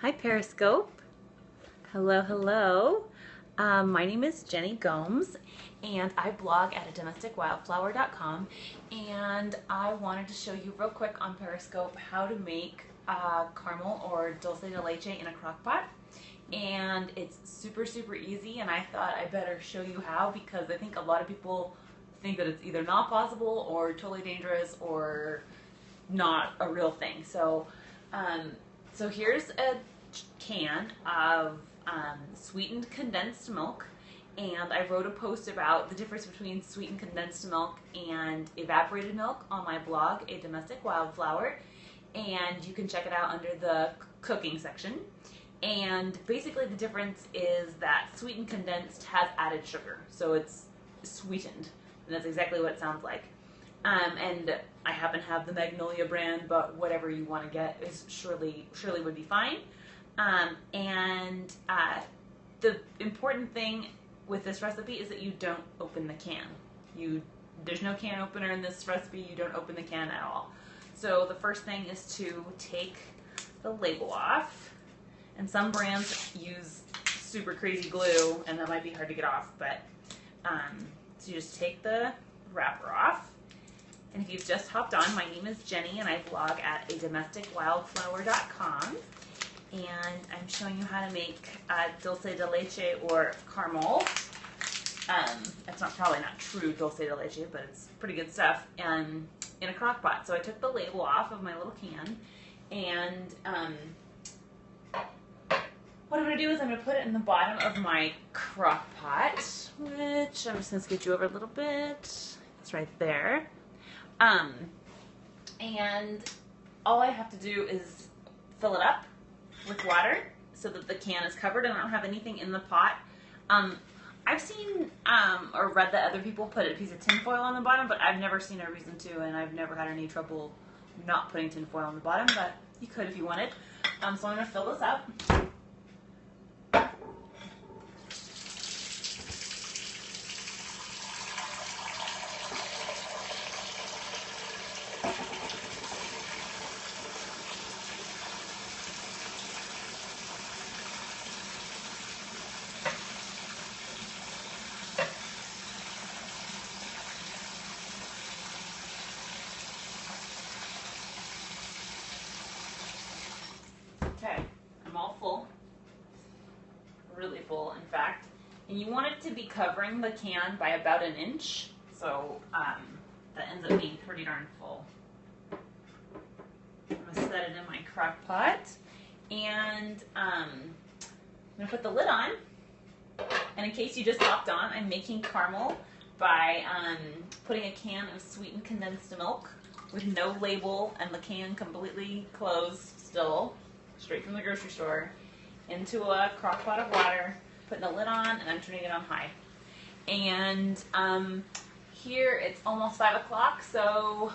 Hi Periscope. Hello, hello. My name is Jenny Gomes and I blog at domesticwildflower.com, and I wanted to show you real quick on Periscope how to make caramel or dulce de leche in a crock pot. And it's super easy, and I thought I better show you how because I think a lot of people think that it's either not possible or totally dangerous or not a real thing. So here's a can of sweetened condensed milk, and I wrote a post about the difference between sweetened condensed milk and evaporated milk on my blog, A Domestic Wildflower, and you can check it out under the cooking section. And basically the difference is that sweetened condensed has added sugar, so it's sweetened, and that's exactly what it sounds like. And I happen to have the Magnolia brand, but whatever you want to get is surely would be fine. The important thing with this recipe is that you don't open the can. There's no can opener in this recipe. You don't open the can at all. So the first thing is to take the label off. And some brands use super crazy glue, and that might be hard to get off. But so you just take the wrapper off. And if you've just hopped on, my name is Jenny, and I blog at adomesticwildflower.com. And I'm showing you how to make dulce de leche or caramel. That's probably not true dulce de leche, but it's pretty good stuff. And in a crock pot. So I took the label off of my little can, and what I'm going to do is I'm going to put it in the bottom of my crock pot, which I'm just going to scoot you over a little bit. It's right there. And all I have to do is fill it up with water so that the can is covered and I don't have anything in the pot. I've seen or read that other people put a piece of tin foil on the bottom, but I've never seen a reason to, and I've never had any trouble not putting tin foil on the bottom, but you could if you wanted. So I'm going to fill this up. Okay, I'm all full, really full in fact, and you want it to be covering the can by about an inch, so that ends up being pretty darn full. I'm going to set it in my crock pot, and I'm going to put the lid on, and in case you just hopped on, I'm making caramel by putting a can of sweetened condensed milk with no label and the can completely closed still, straight from the grocery store, into a crock pot of water, putting the lid on, and I'm turning it on high. And here it's almost 5 o'clock, so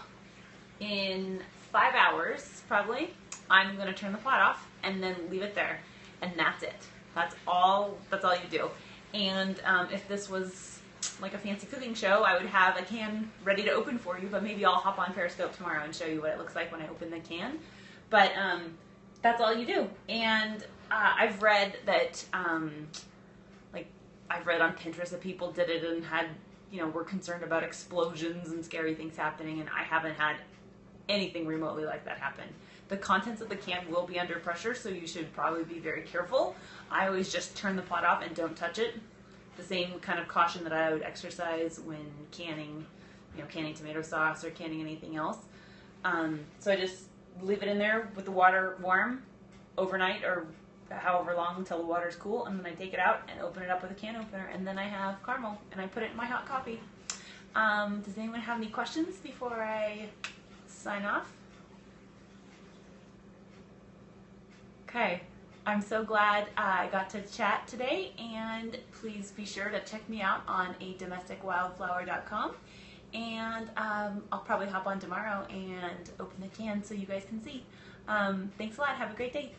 in 5 hours probably, I'm going to turn the pot off and then leave it there, and that's it. That's all you do. And if this was like a fancy cooking show, I would have a can ready to open for you, but maybe I'll hop on Periscope tomorrow and show you what it looks like when I open the can. But that's all you do. And I've read that, I've read on Pinterest that people did it and had, were concerned about explosions and scary things happening, and I haven't had anything remotely like that happen. The contents of the can will be under pressure, so you should probably be very careful. I always just turn the pot off and don't touch it. The same kind of caution that I would exercise when canning, canning tomato sauce or canning anything else. So I just leave it in there with the water warm overnight or however long until the water's cool, and then I take it out and open it up with a can opener, and then I have caramel, and I put it in my hot coffee. Does anyone have any questions before I sign off? Okay, I'm so glad I got to chat today, and please be sure to check me out on adomesticwildflower.com. And I'll probably hop on tomorrow and open the can so you guys can see. Thanks a lot. Have a great day.